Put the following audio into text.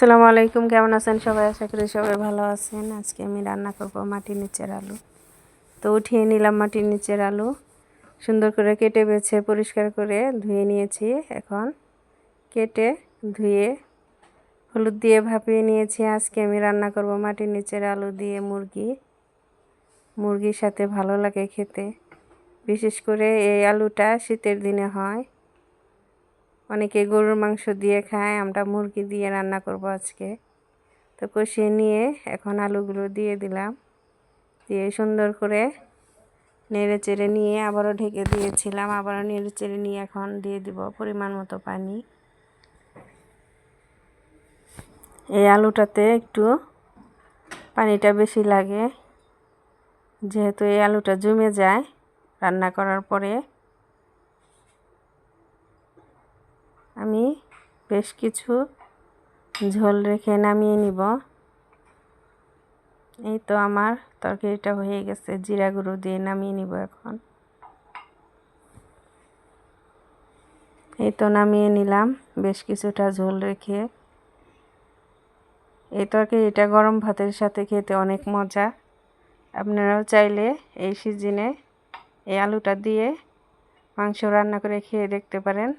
আসসালামু আলাইকুম, কেমন আছেন সবাই? আশা করি সবাই ভালো আছেন। আজকে আমি রান্না করব মাটির নিচের আলু। তো উঠিয়ে নিলাম মাটির নিচের আলু, সুন্দর করে কেটে বেছে পরিষ্কার করে ধুয়ে নিয়েছি। এখন কেটে ধুয়ে হলুদ দিয়ে ভাপিয়ে নিয়েছি। আজকে আমি রান্না করব মাটির নিচের আলু দিয়ে মুরগির সাথে ভালো লাগে খেতে। বিশেষ করে এই আলুটা শীতের দিনে হয়। অনেকে গরুর মাংস দিয়ে খায়, আমরা মুরগি দিয়ে রান্না করব আজকে। তো কষিয়ে নিয়ে এখন আলুগুলো দিয়ে দিলাম, দিয়ে সুন্দর করে নেড়ে চেড়ে নিয়ে আবারও ঢেকে দিয়েছিলাম। আবারও নেড়ে চেড়ে নিয়ে এখন দিয়ে দিব পরিমাণ মতো পানি। এই আলুটাতে একটু পানিটা বেশি লাগে, যেহেতু এই আলুটা জমে যায় রান্না করার পরে। আমি বেশ কিছু ঝোল রেখে নামিয়ে নিব। এই তো আমার তরকারিটা হয়ে গেছে, জিরা গুঁড়ো দিয়ে নামিয়ে নিব এখন। এই তো নামিয়ে নিলাম বেশ কিছুটা ঝোল রেখে। এই তরকারিটা গরম ভাতের সাথে খেতে অনেক মজা। আপনারাও চাইলে এই সিজনে এই আলুটা দিয়ে মাংস রান্না করে খেয়ে দেখতে পারেন।